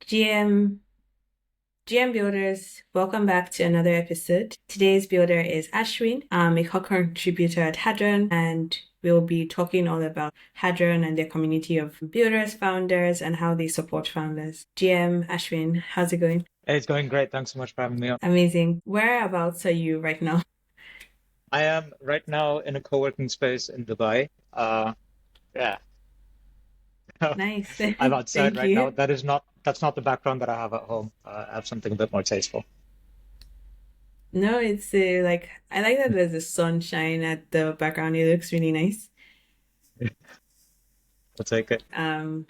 GM Builders, welcome back to another episode. Today's builder is Ashwin, a co-contributor at Hadron, and we'll be talking all about Hadron and their community of builders, founders, and how they support founders. GM Ashwin, how's it going? Hey, it's going great. Thanks so much for having me on. Amazing. Whereabouts are you right now? I am right now in a co-working space in Dubai. Yeah, Nice. I'm outside Thank right now. you. That's not the background that I have at home. I have something a bit more tasteful. No, it's like I like that there's a sunshine at the background. It looks really nice. I'll take it. Um,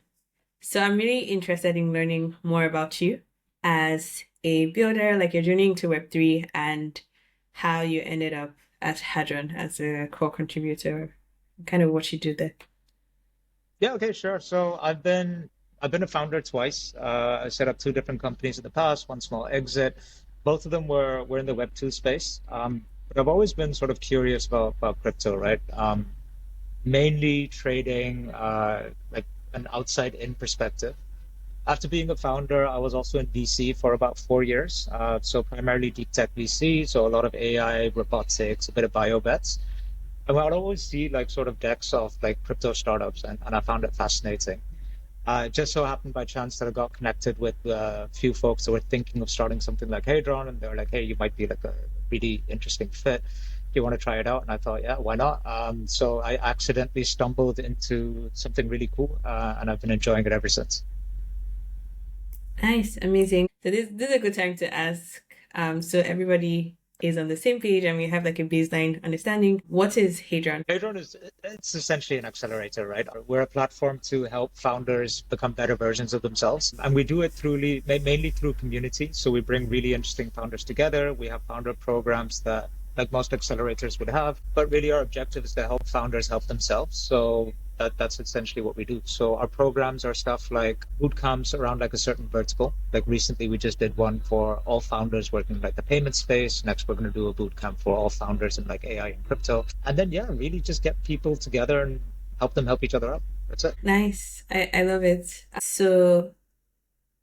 So I'm really interested in learning more about you as a builder, like your journey into Web3 and how you ended up at Hadron as a co-contributor, kind of what you do there. Yeah, okay, sure. So I've been a founder twice. I set up two different companies in the past, one small exit. Both of them were in the Web2 space. But I've always been sort of curious about crypto, right? Mainly trading, like an outside-in perspective. After being a founder, I was also in VC for about 4 years. So primarily deep tech VC, so a lot of AI, robotics, a bit of bio bets. And I'd always see like sort of decks of like crypto startups, and I found it fascinating. It just so happened by chance that I got connected with a few folks that were thinking of starting something like Hadron, and they were like, "Hey, you might be like a really interesting fit. Do you want to try it out?" And I thought, "Yeah, why not?" So I accidentally stumbled into something really cool, and I've been enjoying it ever since. Nice, amazing. So this is a good time to ask, so everybody is on the same page and we have like a baseline understanding. What is Hadron? Hadron is it's essentially an accelerator, right? We're a platform to help founders become better versions of themselves. And we do it mainly through community. So we bring really interesting founders together. We have founder programs that like most accelerators would have, but really our objective is to help founders help themselves. So that's essentially what we do. So our programs are stuff like boot camps around like a certain vertical. Like recently we just did one for all founders working in like the payment space. Next we're going to do a boot camp for all founders in like AI and crypto. And then yeah, really just get people together and help them help each other out. That's it. Nice. I love it. So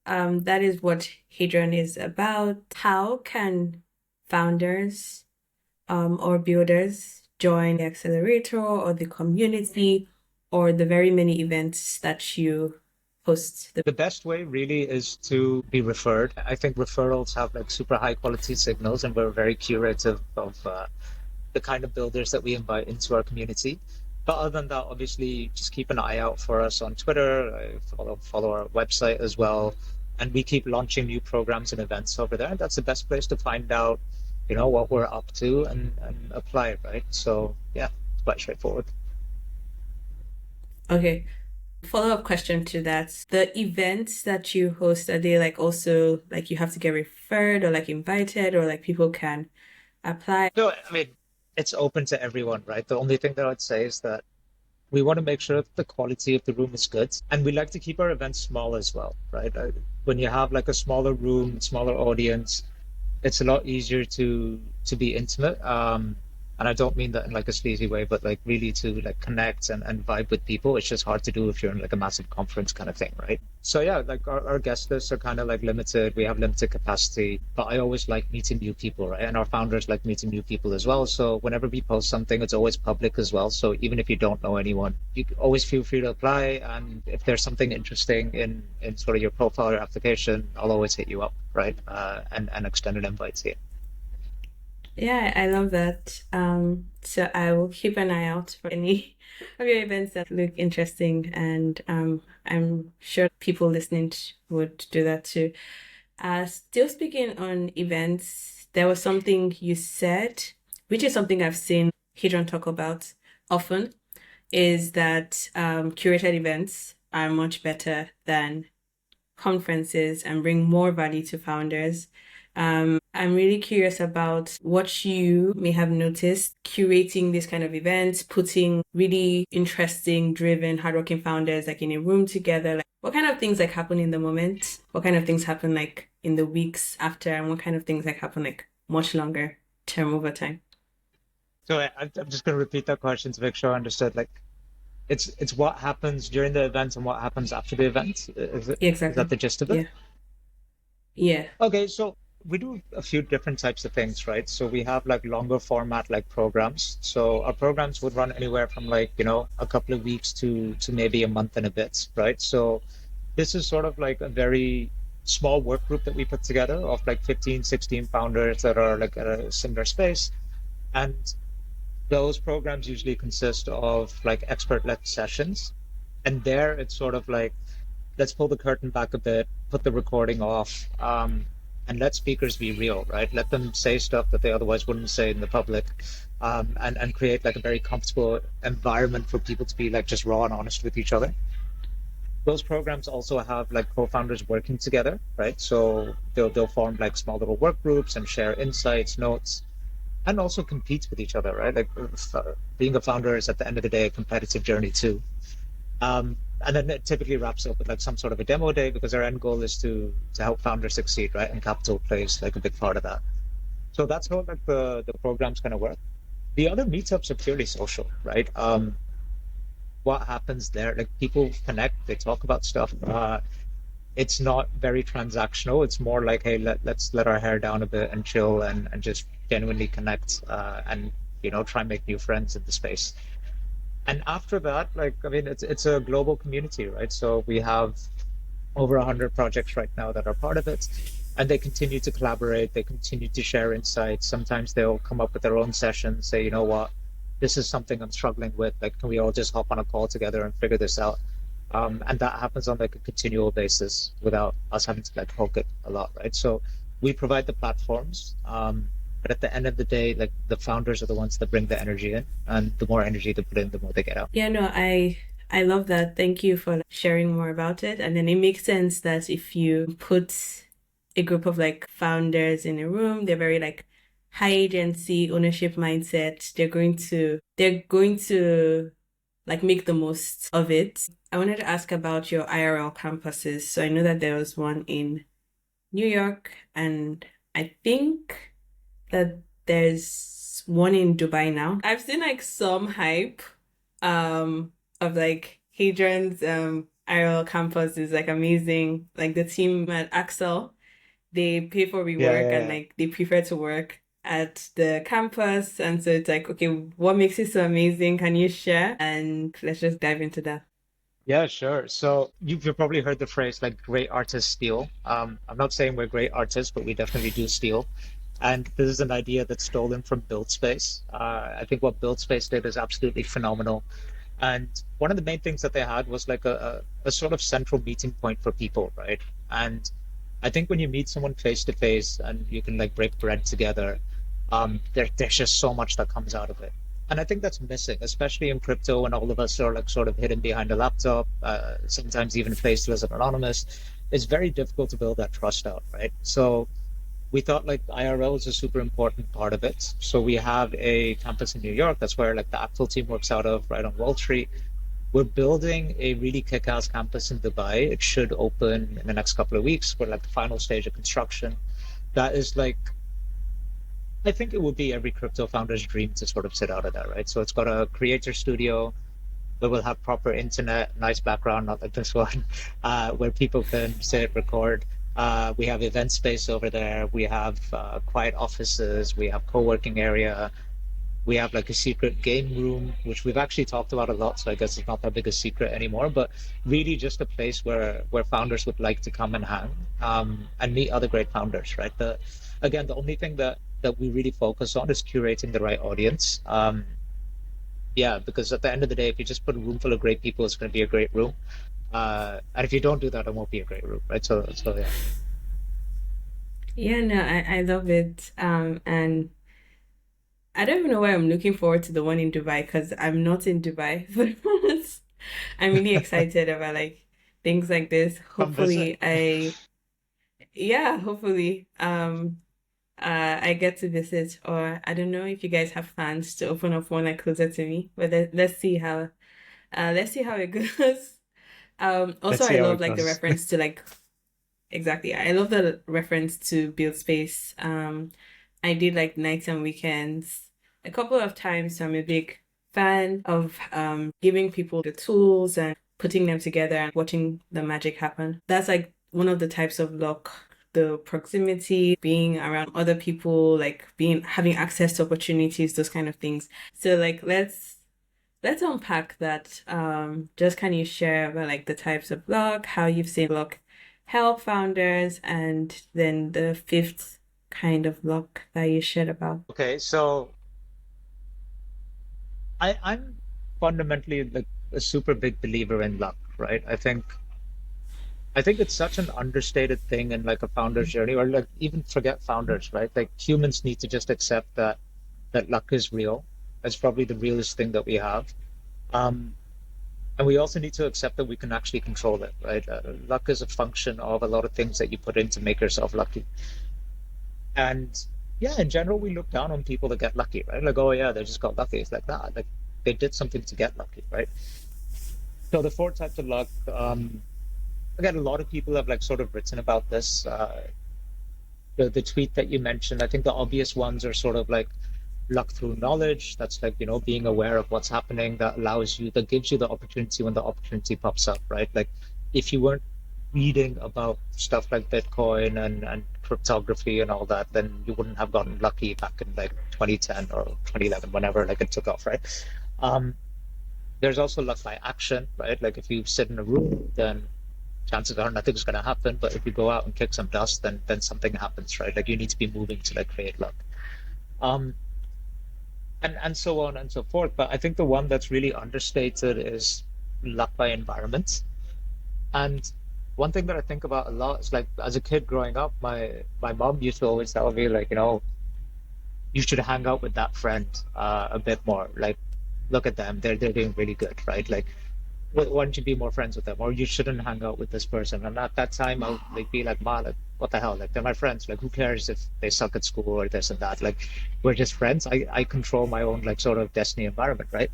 that is what Hadron is about. How can founders or builders join the accelerator or the community or the very many events that you host? The best way really is to be referred. I think referrals have like super high quality signals, and we're very curative of the kind of builders that we invite into our community. But other than that, obviously, just keep an eye out for us on Twitter, follow our website as well. And we keep launching new programs and events over there. And that's the best place to find out, what we're up to and apply it, right? So yeah, it's quite straightforward. Okay. Follow-up question to that. The events that you host, are they like also like you have to get referred or like invited or like people can apply? No, I mean, it's open to everyone, right? The only thing that I'd say is that we want to make sure that the quality of the room is good. And we like to keep our events small as well, right? When you have like a smaller room, smaller audience, it's a lot easier to be intimate. And I don't mean that in like a sleazy way, but like really to like connect and vibe with people. It's just hard to do if you're in like a massive conference kind of thing, right? So yeah, like our guest lists are kind of like limited. We have limited capacity, but I always like meeting new people, right? And our founders like meeting new people as well. So whenever we post something, it's always public as well. So even if you don't know anyone, you can always feel free to apply. And if there's something interesting in sort of your profile or application, I'll always hit you up, right? And extend an invite to you. Yeah, I love that. So I will keep an eye out for any of your events that look interesting, and I'm sure people listening would do that too. Still speaking on events, there was something you said, which is something I've seen Hadron talk about often, is that curated events are much better than conferences and bring more value to founders. I'm really curious about what you may have noticed curating this kind of events, putting really interesting, driven, hardworking founders like in a room together. Like what kind of things like happen in the moment? What kind of things happen like in the weeks after, and what kind of things like happen like much longer term over time? So I'm just going to repeat that question to make sure I understood. Like, it's what happens during the event and what happens after the event. Is Yeah, that exactly. the gist of it? Yeah. Yeah. Okay, so we do a few different types of things, right? So we have like longer format like programs. So our programs would run anywhere from like, a couple of weeks to maybe a month and a bit, right? So this is sort of like a very small work group that we put together of like 15, 16 founders that are like at a similar space. And those programs usually consist of like expert-led sessions. And there it's sort of like, let's pull the curtain back a bit, put the recording off, and let speakers be real, right? Let them say stuff that they otherwise wouldn't say in the public, and create like a very comfortable environment for people to be like just raw and honest with each other. Those programs also have like co-founders working together, right? So they'll form like small little work groups and share insights, notes, and also compete with each other, right? Like being a founder is at the end of the day a competitive journey too. And then it typically wraps up with like some sort of a demo day because our end goal is to help founders succeed, right? And capital plays like a big part of that. So that's how like the programs kind of work. The other meetups are purely social, right? What happens there? Like people connect, they talk about stuff. It's not very transactional. It's more like, hey, let's let our hair down a bit and chill and just genuinely connect, and try and make new friends in the space. And after that, like I mean, it's a global community, right? So we have over 100 projects right now that are part of it, and they continue to collaborate. They continue to share insights. Sometimes they'll come up with their own sessions, say, you know what, this is something I'm struggling with. Like, can we all just hop on a call together and figure this out? And that happens on like a continual basis without us having to like hook it a lot, right? So we provide the platforms, but at the end of the day, like the founders are the ones that bring the energy in, and the more energy they put in, the more they get out. Yeah, no, I love that. Thank you for sharing more about it. And then it makes sense that if you put a group of like founders in a room, they're very like high agency ownership mindset. They're going to like make the most of it. I wanted to ask about your IRL campuses. So I know that there was one in New York, and I think that there's one in Dubai now. I've seen like some hype of like Hadron's IRL campus is like amazing. Like the team at Axel, they pay for Yeah, rework yeah, and yeah. like they prefer to work at the campus. And so it's like, okay, what makes it so amazing? Can you share? And let's just dive into that. Yeah, sure. So you've probably heard the phrase like great artists steal. I'm not saying we're great artists, but we definitely do steal. And this is an idea that's stolen from BuildSpace. I think what BuildSpace did is absolutely phenomenal. And one of the main things that they had was like a sort of central meeting point for people, right? And I think when you meet someone face to face and you can like break bread together, there's just so much that comes out of it. And I think that's missing, especially in crypto when all of us are like sort of hidden behind a laptop, sometimes even faced as an anonymous. It's very difficult to build that trust out, right? So we thought like IRL is a super important part of it. So we have a campus in New York. That's where like the actual team works out of, right on Wall Street. We're building a really kick-ass campus in Dubai. It should open in the next couple of weeks. We're like the final stage of construction. That is like, I think it would be every crypto founder's dream to sort of sit out of that, right? So it's got a creator studio. We will have proper internet, nice background, not like this one, where people can sit, record. We have event space over there. We have quiet offices. We have co-working area. We have like a secret game room, which we've actually talked about a lot. So I guess it's not that big a secret anymore, but really just a place where founders would like to come and hang, and meet other great founders, right? Again, the only thing that we really focus on is curating the right audience. Yeah, because at the end of the day, if you just put a room full of great people, it's going to be a great room. And if you don't do that, it won't be a great room, right? So yeah. Yeah, no, I love it. And I don't even know why I'm looking forward to the one in Dubai because I'm not in Dubai. But I'm really excited about like things like this. Come visit. Hopefully, I get to visit, or I don't know if you guys have plans to open up one like closer to me, but let's see how it goes. Also, Let's I see how love it like the goes. reference to like exactly. I love the reference to build space. I did like nights and weekends a couple of times. So I'm a big fan of giving people the tools and putting them together and watching the magic happen. That's like one of the types of luck the proximity, being around other people, like being having access to opportunities, those kind of things. So like let's unpack that. Just can you share about like the types of luck, how you've seen luck help founders, and then the fifth kind of luck that you shared about. Okay, so I'm fundamentally like a super big believer in luck, right? I think it's such an understated thing in like a founder's journey, or like even forget founders, right? Like humans need to just accept that luck is real. That's probably the realest thing that we have. Um, and we also need to accept that we can actually control it, right? Luck is a function of a lot of things that you put in to make yourself lucky. And yeah, in general, we look down on people that get lucky, right? Like, oh yeah, they just got lucky. It's like that. Like they did something to get lucky, right? So the four types of luck, again, a lot of people have like sort of written about this. The tweet that you mentioned, I think the obvious ones are sort of like luck through knowledge. That's like, being aware of what's happening that allows you, that gives you the opportunity when the opportunity pops up, right? Like if you weren't reading about stuff like Bitcoin and cryptography and all that, then you wouldn't have gotten lucky back in like 2010 or 2011, whenever like it took off, right? Um, there's also luck by action, right? Like if you sit in a room, then chances are nothing's going to happen. But if you go out and kick some dust, then something happens, right? Like you need to be moving to like create luck. Um, and so on and so forth. But I think the one that's really understated is luck by environment. And one thing that I think about a lot is like as a kid growing up, my mom used to always tell me like, you should hang out with that friend a bit more. Like, look at them, they're doing really good, right? Like, why don't you be more friends with them? Or you shouldn't hang out with this person. And at that time, I would like be like, man, like, what the hell? Like, they're my friends. Like, who cares if they suck at school or this and that? Like, we're just friends. I control my own like sort of destiny environment, right?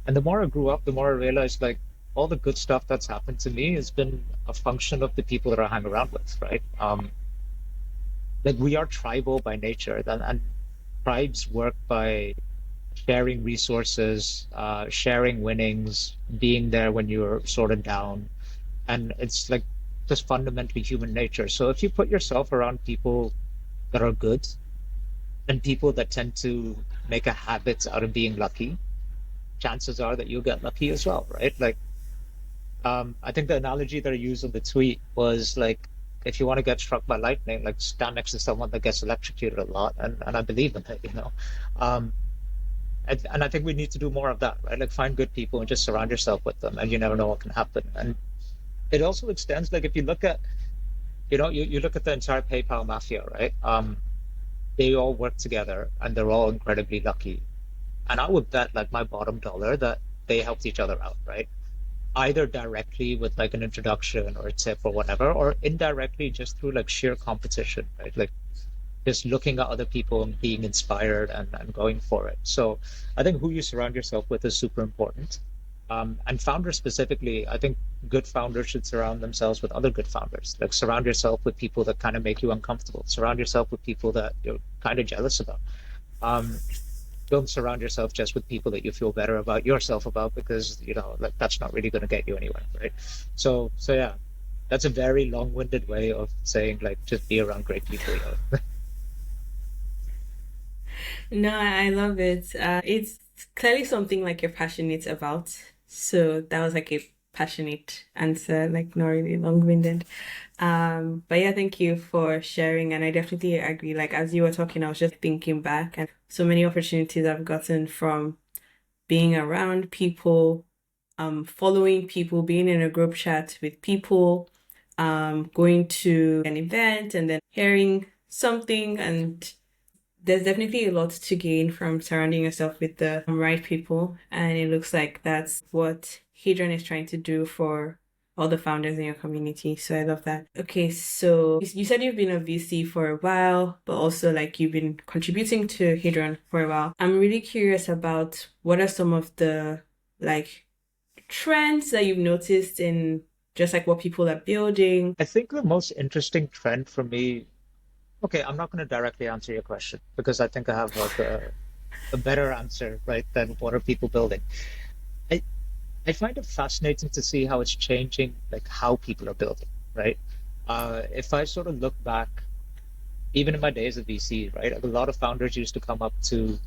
And the more I grew up, the more I realized like all the good stuff that's happened to me has been a function of the people that I hang around with, right? Like we are tribal by nature, and tribes work by sharing resources, sharing winnings, being there when you're sort of down. And it's like just fundamentally human nature. So if you put yourself around people that are good and people that tend to make a habit out of being lucky, chances are that you'll get lucky as well, right? Like, I think the analogy that I used in the tweet was like, if you want to get struck by lightning, like stand next to someone that gets electrocuted a lot, and I believe in it. Um, and I think we need to do more of that, right? Like find good people and just surround yourself with them, and you never know what can happen. And it also extends, like if you look at, you look at the entire PayPal mafia, right? They all work together and they're all incredibly lucky. And I would bet like my bottom dollar that they helped each other out, right? Either directly with like an introduction or a tip or whatever, or indirectly just through like sheer competition, right? Like just looking at other people and being inspired and going for it. So I think who you surround yourself with is super important. And founders specifically, I think good founders should surround themselves with other good founders. Like surround yourself with people that kind of make you uncomfortable. Surround yourself with people that you're kind of jealous about. Um, don't surround yourself just with people that you feel better about yourself about, because like that's not really going to get you anywhere, right? So yeah, that's a very long-winded way of saying like just be around great people. No, I love it. It's clearly something like you're passionate about. So that was like a passionate answer, like not really long-winded. But yeah, thank you for sharing. And I definitely agree. Like as you were talking, I was just thinking back and so many opportunities I've gotten from being around people, following people, being in a group chat with people, going to an event and then hearing something, and there's definitely a lot to gain from surrounding yourself with the right people. And it looks like that's what Hadron is trying to do for all the founders in your community. So I love that. Okay, so you said you've been a VC for a while, but also like you've been contributing to Hadron for a while. I'm really curious about what are some of the like trends that you've noticed in just like what people are building. I think the most interesting trend for me, okay, I'm not going to directly answer your question because I think I have like a better answer, right, than what are people building. I I find it fascinating to see how it's changing, like how people are building, right? If I sort of look back, even in my days at VC, right, like a lot of founders used to come up to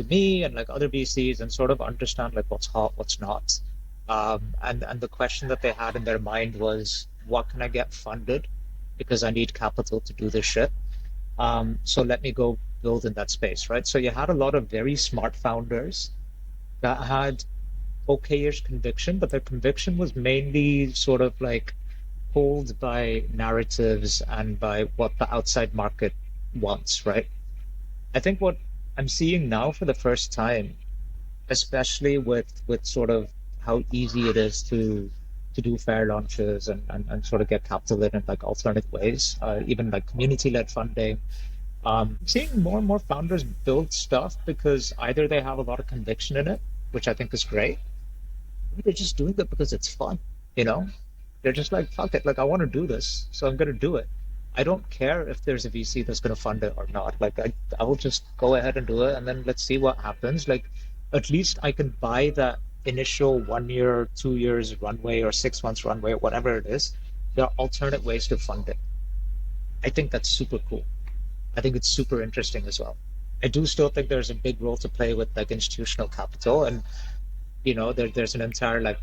me and like other VCs and sort of understand like what's hot, what's not. And the question that they had in their mind was, what can I get funded? Because I need capital to do this shit. So let me go build in that space, right? So you had a lot of very smart founders that had okay-ish conviction, but their conviction was mainly sort of like pulled by narratives and by what the outside market wants, right? I think what I'm seeing now for the first time, especially with sort of how easy it is to do fair launches and sort of get capital in like alternate ways, even like community-led funding. Seeing more and more founders build stuff because either they have a lot of conviction in it, which I think is great, or they're just doing it because it's fun, you know? They're just like, fuck it, like I want to do this, so I'm gonna do it. I don't care if there's a VC that's gonna fund it or not. Like I will just go ahead and do it and then let's see what happens. Like at least I can buy that initial 1 year, 2 years runway or 6 months runway, whatever it is. There are alternate ways to fund it. I think that's super cool. I think it's super interesting as well. I do still think there's a big role to play with like institutional capital, and there's an entire like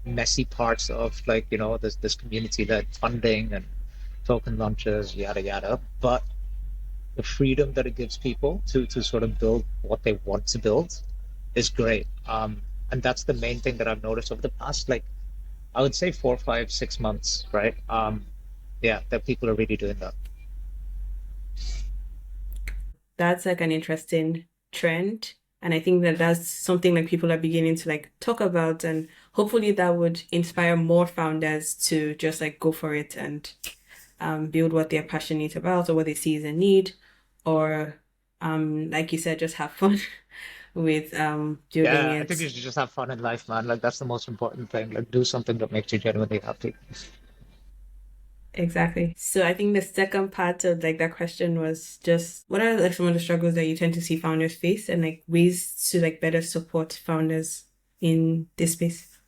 messy parts of like this community led funding and token launches, yada yada. But the freedom that it gives people to sort of build what they want to build is great. And that's the main thing that I've noticed over the past, like I would say 4, 5, 6 months, right? Yeah, that people are really doing that. That's like an interesting trend. And I think that that's something like people are beginning to like talk about, and hopefully that would inspire more founders to just like go for it and build what they're passionate about or what they see as a need, or like you said, just have fun with building Yeah, I think it. you should just have fun in life, man. Like that's the most important thing. Like do something that makes you genuinely happy. Exactly. So I think the second part of like that question was just what are like some of the struggles that you tend to see founders face and like ways to like better support founders in this space.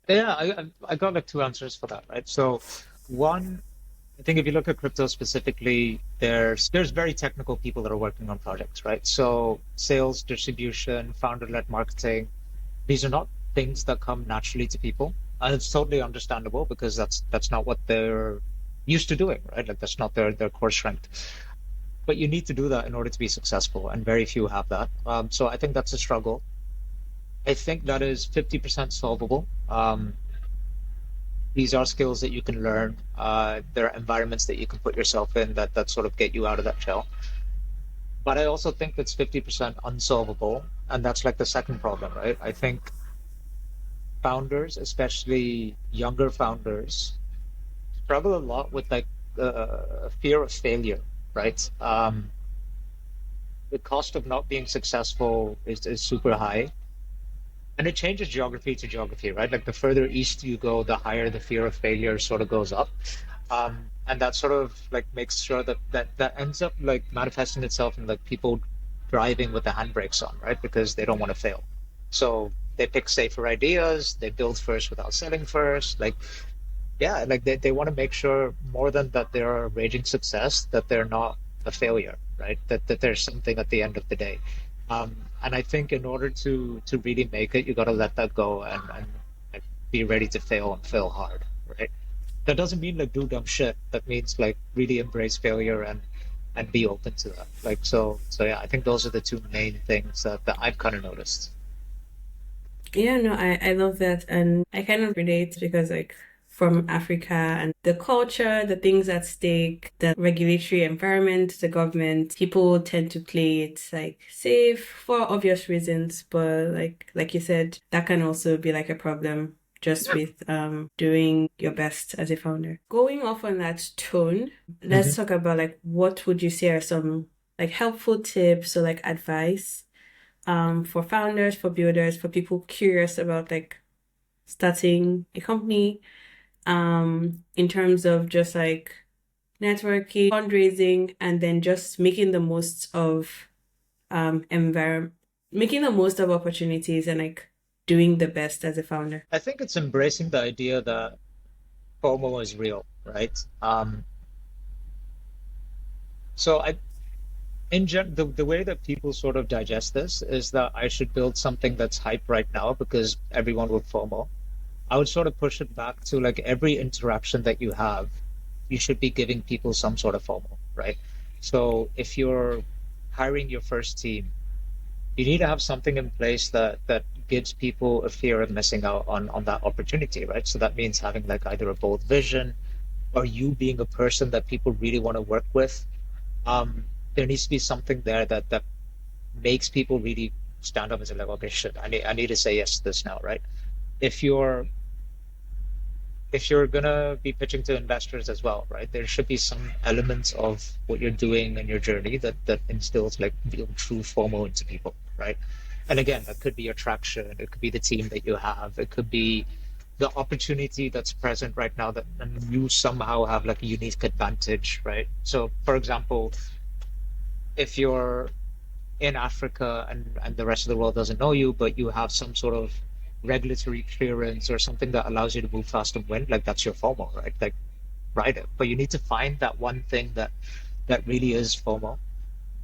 Yeah, I got like two answers for that, right? So one, I think if you look at crypto specifically, there's very technical people that are working on projects, right? So sales, distribution, founder-led marketing, these are not things that come naturally to people. And it's totally understandable because that's not what they're used to doing, right? Like that's not their core strength. But you need to do that in order to be successful, and very few have that. So I think that's a struggle. I think that is 50% solvable. These are skills that you can learn. There are environments that you can put yourself in that sort of get you out of that shell. But I also think it's 50% unsolvable, and that's like the second problem, right? I think founders, especially younger founders, struggle a lot with like fear of failure, right? The cost of not being successful is super high. And it changes geography to geography, right? Like the further east you go, the higher the fear of failure sort of goes up. And that sort of like makes sure that ends up like manifesting itself in like people driving with the handbrakes on, right? Because they don't want to fail. So they pick safer ideas, they build first without selling first. Like, yeah, like they want to make sure more than that they're a raging success, that they're not a failure, right? That there's something at the end of the day. And I think in order to really make it, you got to let that go and like, be ready to fail and fail hard, right? That doesn't mean like do dumb shit. That means like really embrace failure and be open to that. Like so yeah, I think those are the two main things that I've kind of noticed. Yeah, no, I love that. And I kind of relate because like from Africa and the culture, the things at stake, the regulatory environment, the government, people tend to play it like safe for obvious reasons. But like you said, that can also be like a problem just with doing your best as a founder. Going off on that tone, let's Hmm. talk about like what would you say are some like helpful tips or like advice for founders, for builders, for people curious about like starting a company, in terms of just like networking, fundraising, and then just making the most of environment, making the most of opportunities and like doing the best as a founder. I think it's embracing the idea that FOMO is real, right? So in the way that people sort of digest this is that I should build something that's hype right now because everyone will FOMO. I would sort of push it back to like every interaction that you have, you should be giving people some sort of FOMO, right? So if you're hiring your first team, you need to have something in place that gives people a fear of missing out on that opportunity, right? So that means having like either a bold vision or you being a person that people really want to work with. There needs to be something there that makes people really stand up and say like, okay, shit, I need to say yes to this now, right? If you're if you're gonna be pitching to investors as well, right? There should be some elements of what you're doing in your journey that instills like real true FOMO into people, right? And again, that could be your traction, it could be the team that you have, it could be the opportunity that's present right now that and you somehow have like a unique advantage, right? So, for example, if you're in Africa and the rest of the world doesn't know you, but you have some sort of regulatory clearance or something that allows you to move fast and win, like that's your FOMO, right? Like ride it. But you need to find that one thing that really is FOMO.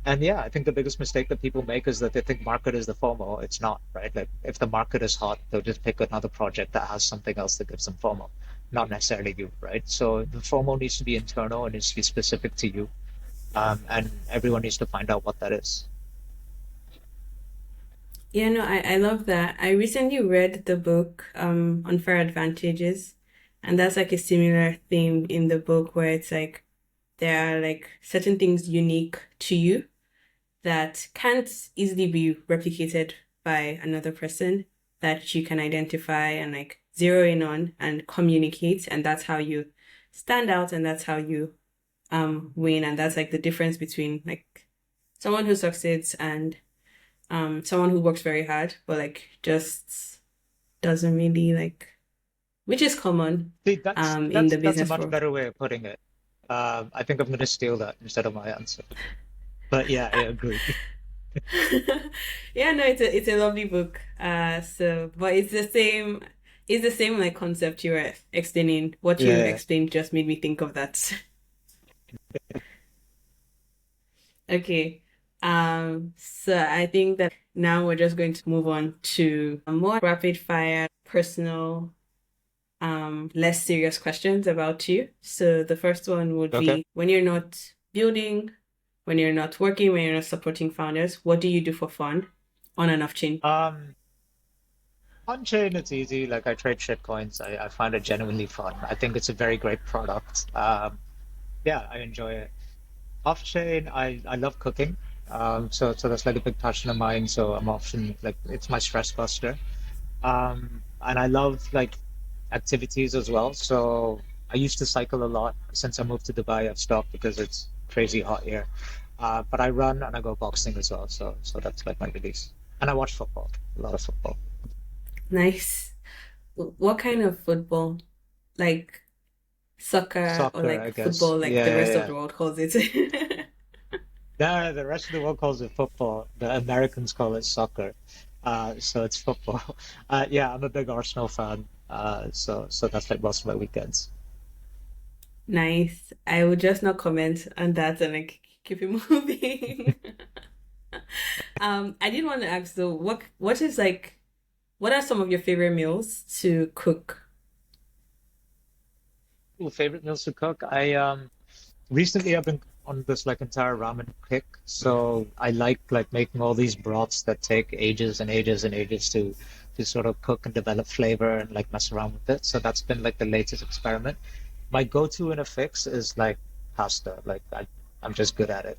And yeah, I think the biggest mistake that people make is that they think market is the FOMO. It's not, right? Like if the market is hot, they'll just pick another project that has something else that gives them FOMO, not necessarily you, right? So the FOMO needs to be internal and needs to be specific to you. And everyone needs to find out what that is. Yeah, no, I love that. I recently read the book Unfair Advantages, and that's like a similar theme in the book where it's like there are like certain things unique to you that can't easily be replicated by another person that you can identify and like zero in on and communicate, and that's how you stand out and that's how you win, and that's like the difference between like someone who succeeds and someone who works very hard but like just doesn't really like, which is common See, that's in that's the that's a business much world. better way of putting it. I think I'm going to steal that instead of my answer. But yeah, I agree. Yeah, no, it's a lovely book. So but it's the same like concept you were explaining. What you Yeah. explained just made me think of that. Okay. So I think that now we're just going to move on to a more rapid fire, personal, less serious questions about you. So the first one would Okay. be when you're not building, when you're not working, when you're not supporting founders, what do you do for fun on and off chain? Um, on chain, it's easy. Like I trade shit coins. I find it genuinely fun. I think it's a very great product. Yeah, I enjoy it. Off chain, I love cooking. So that's like a big passion of mine. So I'm often like it's my stress buster. And I love like activities as well. So I used to cycle a lot. Since I moved to Dubai, I've stopped because it's crazy hot here. But I run and I go boxing as well. So that's like my release. And I watch football, a lot of football. Nice. What kind of football? Like soccer or Soccer, like I guess. football, like Yeah, the yeah, rest of yeah. the world calls it? No, the rest of the world calls it football. The Americans call it soccer. So it's football. Yeah, I'm a big Arsenal fan. So that's like most of my weekends. Nice. I would just not comment on that and like keep it moving. I did want to ask though, what is like, what are some of your favorite meals to cook? Ooh, favorite meals to cook? I recently I've been on this like entire ramen kick. So I like making all these broths that take ages and ages and ages to sort of cook and develop flavor and like mess around with it. So that's been like the latest experiment. My go-to in a fix is like pasta. Like I'm just good at it.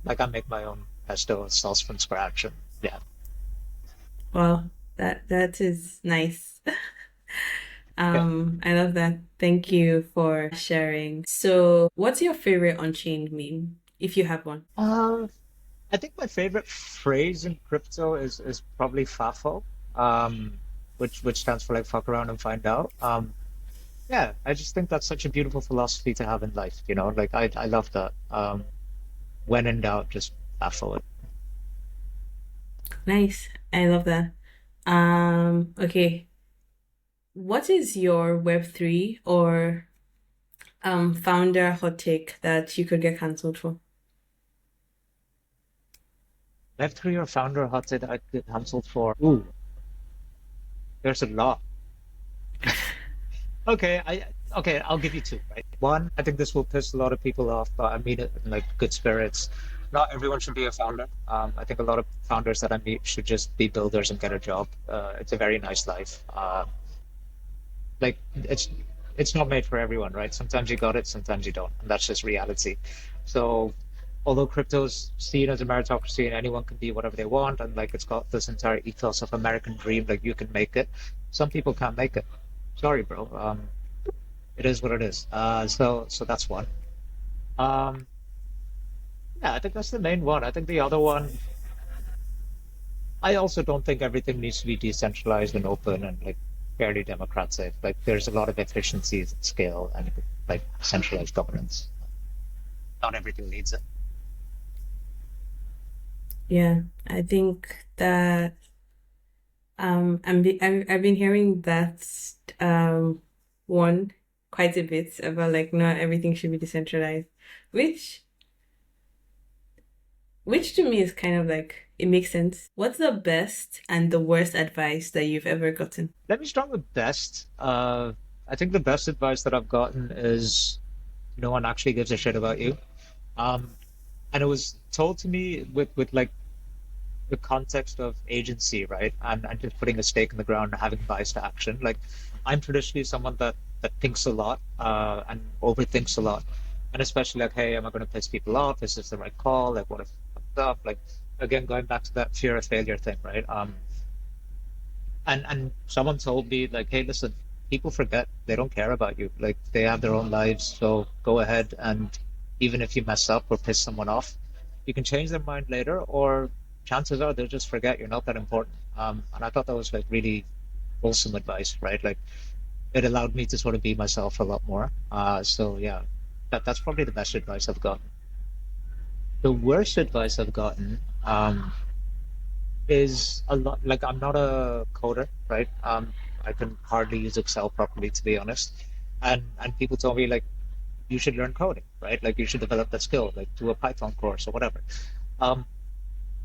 Like I make my own pesto sauce from scratch and yeah. Well, that is nice. Yeah. I love that. Thank you for sharing. So, what's your favorite on-chain meme, if you have one? Uh, I think my favorite phrase in crypto is probably FAFO, um, which stands for like fuck around and find out. Yeah, I just think that's such a beautiful philosophy to have in life, you know? Like I love that. When in doubt, just FAFO it. Nice. I love that. Okay. What is your Web3 or founder hot take that you could get cancelled for? Left career founder hot seat I get cancelled for. Ooh, there's a lot. Okay, I'll give you two, right? One, I think this will piss a lot of people off, but I mean it in like good spirits. Not everyone should be a founder. I think a lot of founders that I meet should just be builders and get a job. It's a very nice life. Like it's not made for everyone, right? Sometimes you got it, sometimes you don't, and that's just reality. So although crypto's seen as a meritocracy and anyone can be whatever they want, and like it's got this entire ethos of American dream, like you can make it, some people can't make it. Sorry, bro. It is what it is. So that's one. Um, yeah, I think that's the main one. I think the other one, I also don't think everything needs to be decentralized and open and like fairly democratic. Like there's a lot of efficiencies at scale and like centralized governance. Not everything needs it. Yeah, I think that I've been hearing that one quite a bit about like not everything should be decentralized, which which to me is kind of like it makes sense. What's the best and the worst advice that you've ever gotten? Let me start with best. I think the best advice that I've gotten is no one actually gives a shit about you. Um, and it was told to me with like the context of agency, right? And just putting a stake in the ground and having bias to action. Like I'm traditionally someone that thinks a lot and overthinks a lot. And especially like, hey, am I going to piss people off? Is this the right call? Like what if I fucked up? Like again, going back to that fear of failure thing, right? And someone told me like, hey, listen, people forget they don't care about you. Like they have their own lives, so go ahead and even if you mess up or piss someone off, you can change their mind later, or chances are they'll just forget you're not that important. And I thought that was like really wholesome advice, right? Like it allowed me to sort of be myself a lot more. So yeah, that's probably the best advice I've gotten. The worst advice I've gotten, is a lot like I'm not a coder, right? I can hardly use Excel properly, to be honest. And people told me like you should learn coding, right? Like you should develop that skill, like do a Python course or whatever. Um,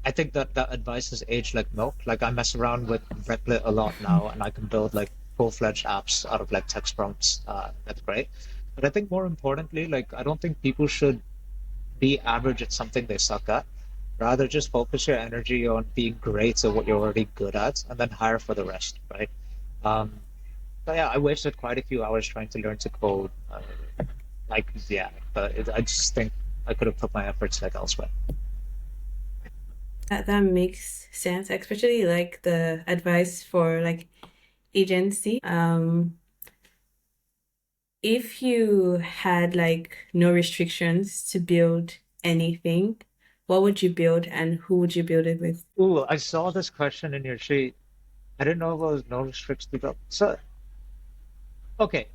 I think that that advice has aged like milk. Like I mess around with Brekkie a lot now, and I can build like full-fledged apps out of like text prompts. That's great. But I think more importantly, like I don't think people should be average at something they suck at. Rather, just focus your energy on being great at what you're already good at, and then hire for the rest, right? Um, so yeah, I wasted quite a few hours trying to learn to code. Like yeah, but I just think I could have put my efforts like elsewhere. That makes sense, especially like the advice for like agency. If you had like no restrictions to build anything, what would you build and who would you build it with? Ooh, I saw this question in your sheet. I didn't know there was no restrictions. So okay,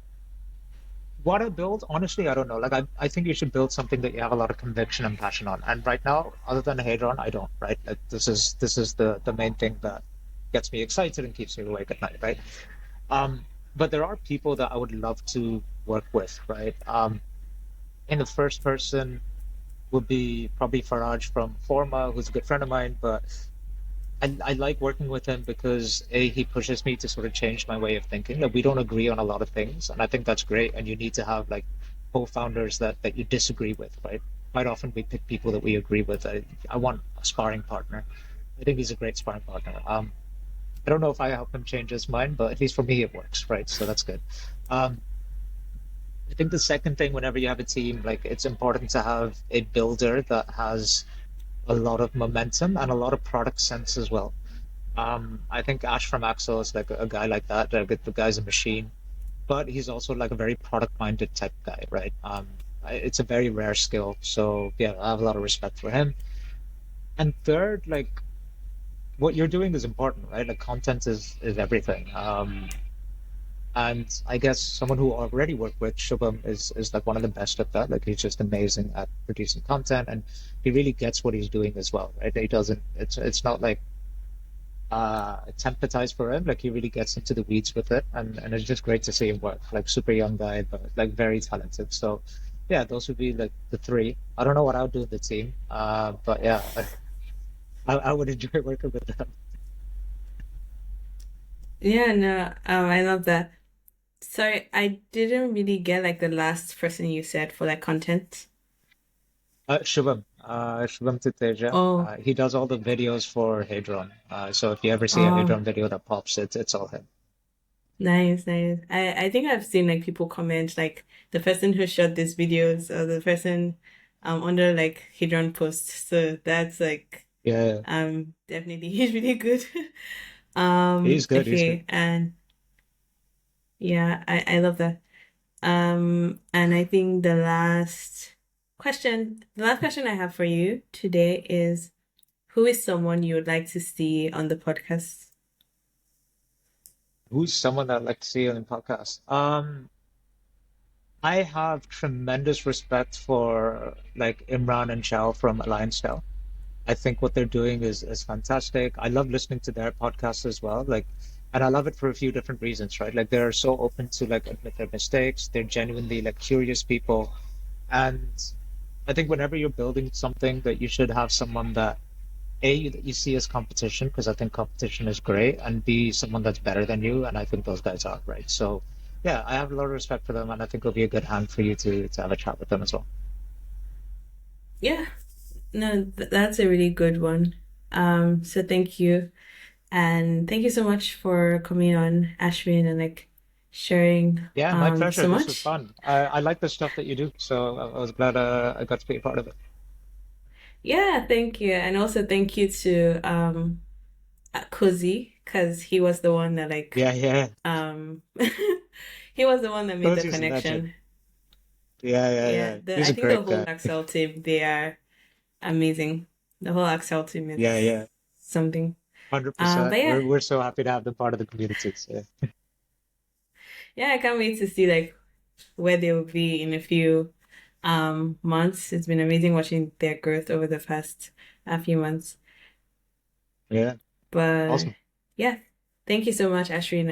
what I build, honestly, I don't know. Like I think you should build something that you have a lot of conviction and passion on. And right now, other than Hadron, I don't, right? Like this is the main thing that gets me excited and keeps me awake at night, right? Um, but there are people that I would love to work with, right? In the first person would be probably Faraj from Forma, who's a good friend of mine, but I like working with him because A, he pushes me to sort of change my way of thinking. Like we don't agree on a lot of things, and I think that's great. And you need to have like co-founders that you disagree with, right? Quite often we pick people that we agree with. I want a sparring partner. I think he's a great sparring partner. I don't know if I help him change his mind, but at least for me it works, right? So that's good. Um, I think the second thing, whenever you have a team, like it's important to have a builder that has a lot of momentum and a lot of product sense as well. I think Ash from Axel is like a guy like that. The guy's a machine, but he's also like a very product-minded type guy, right? It's a very rare skill. So yeah, I have a lot of respect for him. And third, like what you're doing is important, right? Like content is everything. And I guess someone who already worked with Shubham is like one of the best at that. Like he's just amazing at producing content, and he really gets what he's doing as well, right? He doesn't. It's not like sympathize for him. Like he really gets into the weeds with it, and it's just great to see him work. Like super young guy, but like very talented. So yeah, those would be like the three. I don't know what I would do with the team, but yeah, I would enjoy working with them. Yeah, no, I love that. Sorry, I didn't really get like the last person you said for like content. Shubham Tuteja. Oh, He does all the videos for Hadron. So if you ever see a oh, Hadron video that pops, it's all him. nice, nice. I think I've seen like people comment like the person who shot these videos or the person under like Hadron posts. So that's like Yeah, definitely he's really good. he's good. He's good. Okay, and yeah, I love that. And I think the last question I have for you today is who is someone you would like to see on the podcast? Who's someone that I'd like to see on the podcast? I have tremendous respect for like Imran and Shao from Alliance Shao. I think what they're doing is fantastic. I love listening to their podcast as well. Like, and I love it for a few different reasons, right? Like they're so open to like admit their mistakes. They're genuinely like curious people. And I think whenever you're building something that you should have someone that A, that you see as competition, because I think competition is great, and B, someone that's better than you, and I think those guys are, right? So yeah, I have a lot of respect for them, and I think it'll be a good hang for you to have a chat with them as well. Yeah, no, that's a really good one. So thank you. And thank you so much for coming on, Ashwin, and like sharing Yeah, my pleasure. so This was much. fun. I like the stuff that you do, so I was glad I got to be a part of it. Yeah, thank you. And also thank you to Cozy, because he was the one that like Yeah, yeah. he was the one that made the Cozy's a legend. connection. Yeah, yeah, Yeah, yeah. the He's I a think the great whole guy. Excel team, they are amazing. The whole Excel team Yeah, is yeah. something. But 100%. yeah, We're so happy to have them part of the community. So, yeah, I can't wait to see like where they will be in a few months. It's been amazing watching their growth over the past few months. yeah. But Awesome. yeah, thank you so much, Ashri.